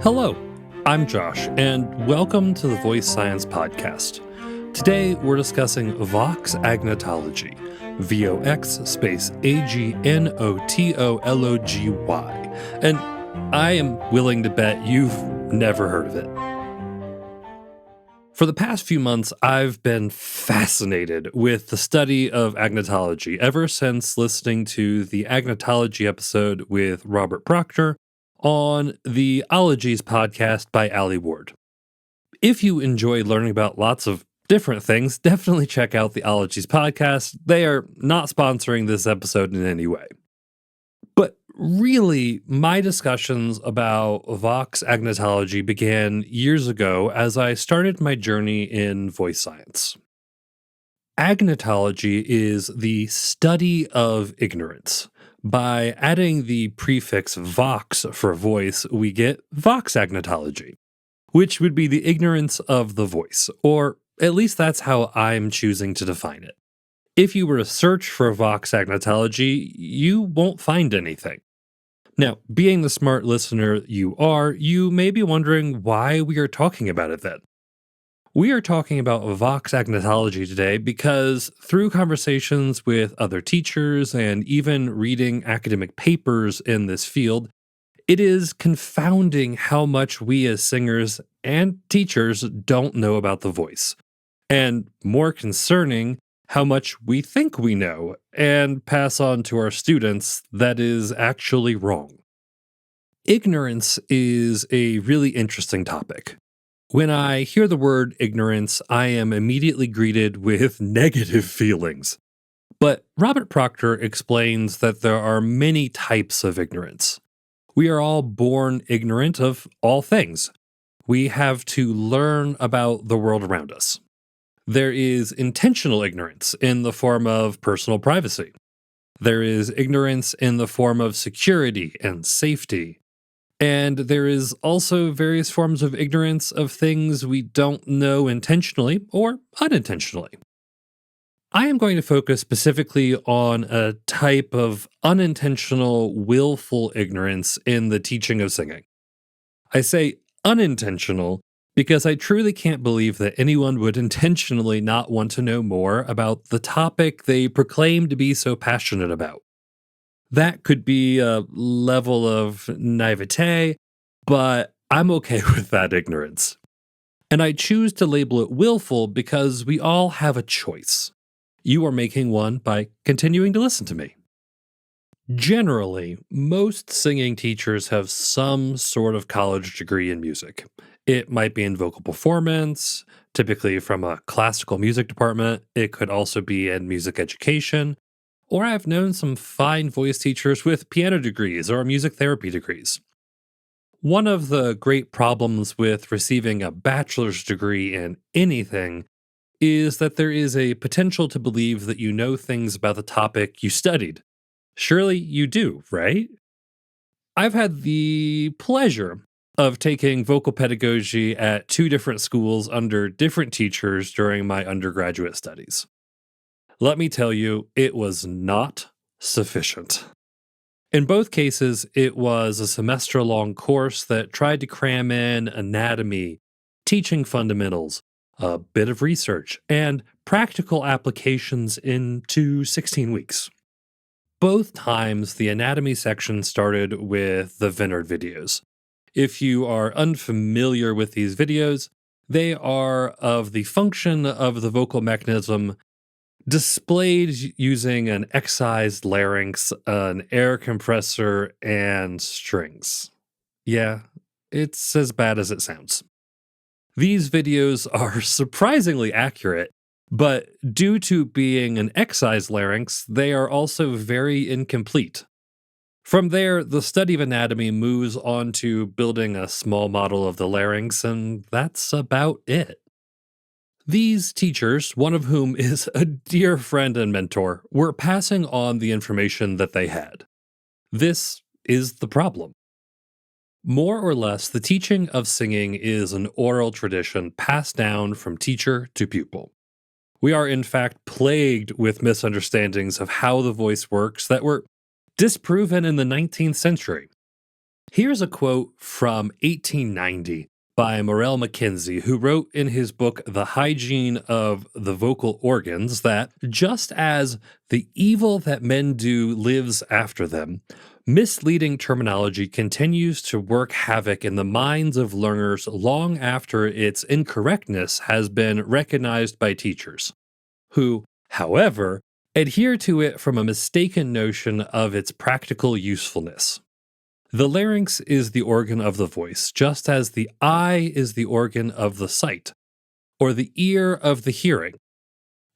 Hello, I'm Josh, and welcome to the Voice Science Podcast. Today, we're discussing Vox Agnotology, VOX space AGNOTOLOGY, and I am willing to bet you've never heard of it. For the past few months, I've been fascinated with the study of agnotology ever since listening to the agnotology episode with Robert Proctor on the Ologies podcast by Ali Ward. If you enjoy learning about lots of different things, definitely check out the Ologies podcast. They are not sponsoring this episode in any way. But really, my discussions about Vox Agnotology began years ago as I started my journey in voice science. Agnotology is the study of ignorance. By adding the prefix vox for voice, we get Vox Agnotology, which would be the ignorance of the voice, or at least that's how I'm choosing to define it. If you were to search for Vox Agnotology, you won't find anything. Now, being the smart listener you are, you may be wondering why we are talking about it then. We are talking about Vox Agnotology today because through conversations with other teachers and even reading academic papers in this field, it is confounding how much we as singers and teachers don't know about the voice. And more concerning, how much we think we know and pass on to our students that is actually wrong. Ignorance is a really interesting topic. When I hear the word ignorance, I am immediately greeted with negative feelings. But Robert Proctor explains that there are many types of ignorance. We are all born ignorant of all things. We have to learn about the world around us. There is intentional ignorance in the form of personal privacy. There is ignorance in the form of security and safety. And there is also various forms of ignorance of things we don't know intentionally or unintentionally. I am going to focus specifically on a type of unintentional, willful ignorance in the teaching of singing. I say unintentional because I truly can't believe that anyone would intentionally not want to know more about the topic they proclaim to be so passionate about. That could be a level of naivete, but I'm okay with that ignorance. And I choose to label it willful because we all have a choice. You are making one by continuing to listen to me. Generally, most singing teachers have some sort of college degree in music. It might be in vocal performance, typically from a classical music department. It could also be in music education. Or I've known some fine voice teachers with piano degrees or music therapy degrees. One of the great problems with receiving a bachelor's degree in anything is that there is a potential to believe that you know things about the topic you studied. Surely you do, right? I've had the pleasure of taking vocal pedagogy at two different schools under different teachers during my undergraduate studies. Let me tell you, it was not sufficient. In both cases, it was a semester-long course that tried to cram in anatomy, teaching fundamentals, a bit of research, and practical applications into 16 weeks. Both times, the anatomy section started with the Vineyard videos. If you are unfamiliar with these videos, they are of the function of the vocal mechanism displayed using an excised larynx, an air compressor, and strings. Yeah, it's as bad as it sounds. These videos are surprisingly accurate, but due to being an excised larynx, they are also very incomplete. From there, the study of anatomy moves on to building a small model of the larynx, and that's about it. These teachers, one of whom is a dear friend and mentor, were passing on the information that they had. This is the problem. More or less, the teaching of singing is an oral tradition passed down from teacher to pupil. We are in fact plagued with misunderstandings of how the voice works that were disproven in the 19th century. Here's a quote from 1890 by Morel Mackenzie, who wrote in his book, The Hygiene of the Vocal Organs, that just as the evil that men do lives after them, misleading terminology continues to work havoc in the minds of learners long after its incorrectness has been recognized by teachers, who, however, adhere to it from a mistaken notion of its practical usefulness. The larynx is the organ of the voice, just as the eye is the organ of the sight, or the ear of the hearing.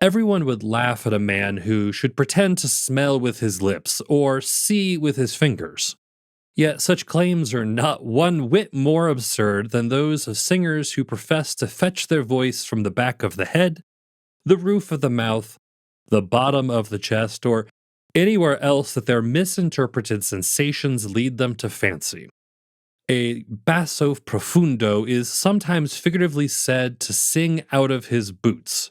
Everyone would laugh at a man who should pretend to smell with his lips or see with his fingers. Yet such claims are not one whit more absurd than those of singers who profess to fetch their voice from the back of the head, the roof of the mouth, the bottom of the chest, or anywhere else that their misinterpreted sensations lead them to fancy. A basso profundo is sometimes figuratively said to sing out of his boots.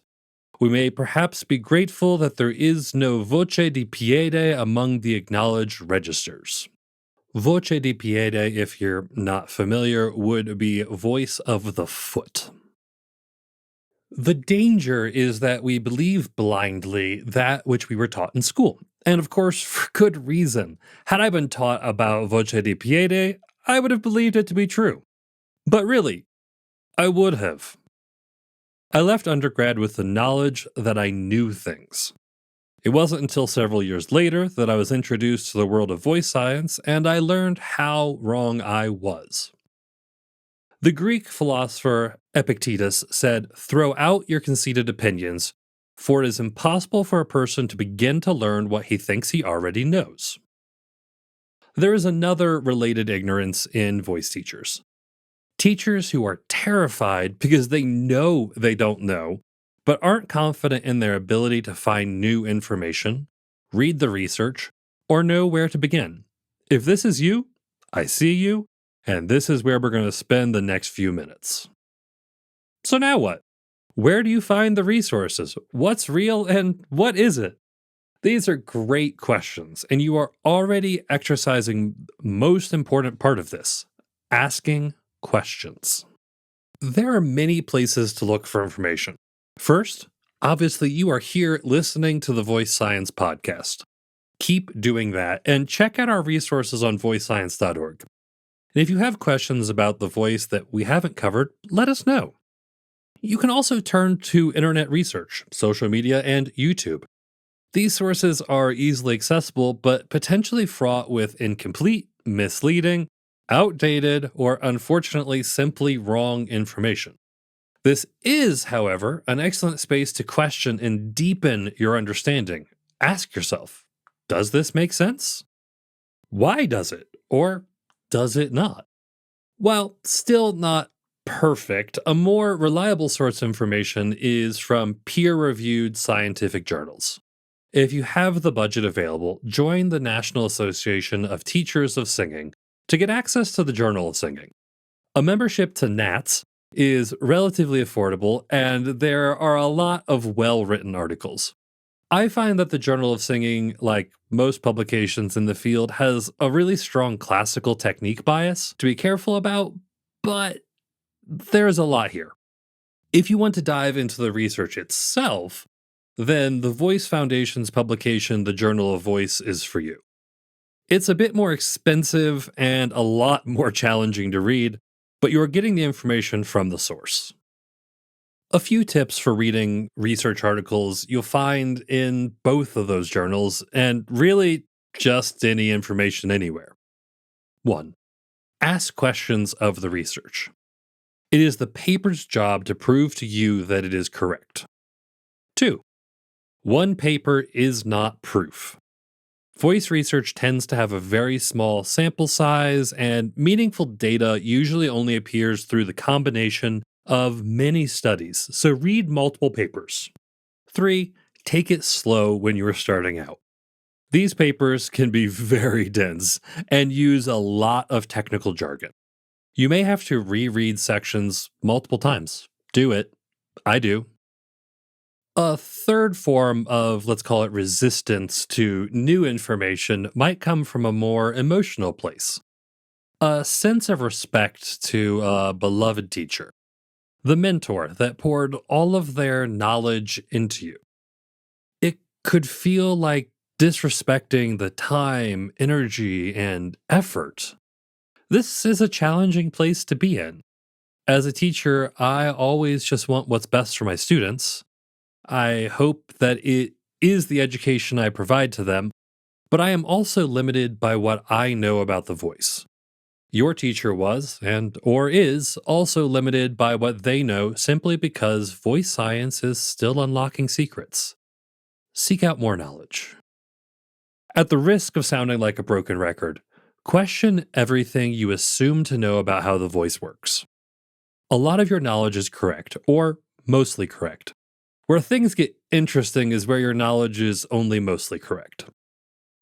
We may perhaps be grateful that there is no voce di piede among the acknowledged registers. Voce di piede, if you're not familiar, would be voice of the foot. The danger is that we believe blindly that which we were taught in school. And of course, for good reason. Had I been taught about voce di piede, I would have believed it to be true. But really, I would have. I left undergrad with the knowledge that I knew things. It wasn't until several years later that I was introduced to the world of voice science and I learned how wrong I was. The Greek philosopher Epictetus said, "Throw out your conceited opinions, for it is impossible for a person to begin to learn what he thinks he already knows." There is another related ignorance in voice teachers. Teachers who are terrified because they know they don't know, but aren't confident in their ability to find new information, read the research, or know where to begin. If this is you, I see you, and this is where we're going to spend the next few minutes. So now what? Where do you find the resources? What's real and what isn't? These are great questions, and you are already exercising the most important part of this, asking questions. There are many places to look for information. First, obviously, you are here listening to the Voice Science Podcast. Keep doing that and check out our resources on voicescience.org. And if you have questions about the voice that we haven't covered, let us know. You can also turn to internet research, social media, and YouTube. These sources are easily accessible, but potentially fraught with incomplete, misleading, outdated, or unfortunately simply wrong information. This is, however, an excellent space to question and deepen your understanding. Ask yourself, does this make sense? Why does it? Or does it not? While still not perfect, a more reliable source of information is from peer-reviewed scientific journals. If you have the budget available, join the National Association of Teachers of Singing to get access to the Journal of Singing. A membership to NATS is relatively affordable, and there are a lot of well-written articles. I find that the Journal of Singing, like most publications in the field, has a really strong classical technique bias to be careful about, but there's a lot here. If you want to dive into the research itself, then the Voice Foundation's publication, The Journal of Voice, is for you. It's a bit more expensive and a lot more challenging to read, but you are getting the information from the source. A few tips for reading research articles you'll find in both of those journals, and really just any information anywhere. 1. Ask questions of the research. It is the paper's job to prove to you that it is correct. 2. One paper is not proof. Voice research tends to have a very small sample size, and meaningful data usually only appears through the combination of many studies, so read multiple papers. 3. Take it slow when you are starting out. These papers can be very dense and use a lot of technical jargon. You may have to reread sections multiple times. Do it. I do. A third form of, let's call it, resistance to new information might come from a more emotional place. A sense of respect to a beloved teacher, the mentor that poured all of their knowledge into you. It could feel like disrespecting the time, energy, and effort. This is a challenging place to be in. As a teacher, I always just want what's best for my students. I hope that it is the education I provide to them, but I am also limited by what I know about the voice. Your teacher was, and or is, also limited by what they know simply because voice science is still unlocking secrets. Seek out more knowledge. At the risk of sounding like a broken record, question everything you assume to know about how the voice works. A lot of your knowledge is correct, or mostly correct. Where things get interesting is where your knowledge is only mostly correct.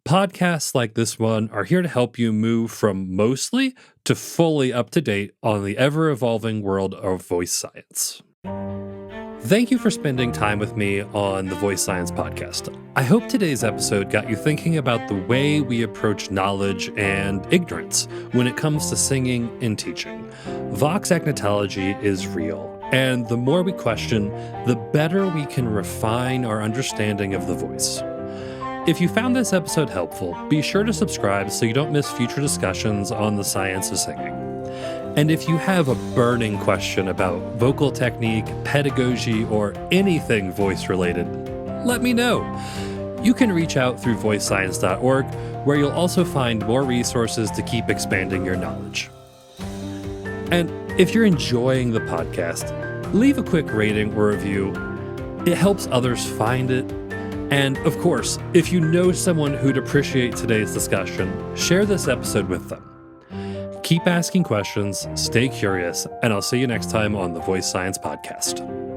Podcasts like this one are here to help you move from mostly to fully up to date on the ever evolving world of voice science. Thank you for spending time with me on the Voice Science Podcast. I hope today's episode got you thinking about the way we approach knowledge and ignorance when it comes to singing and teaching. Vox Agnotology is real, and the more we question, the better we can refine our understanding of the voice. If you found this episode helpful, be sure to subscribe so you don't miss future discussions on the science of singing. And if you have a burning question about vocal technique, pedagogy, or anything voice related, let me know. You can reach out through voicescience.org, where you'll also find more resources to keep expanding your knowledge. And if you're enjoying the podcast, leave a quick rating or review. It helps others find it. And of course, if you know someone who'd appreciate today's discussion, share this episode with them. Keep asking questions, stay curious, and I'll see you next time on the Voice Science Podcast.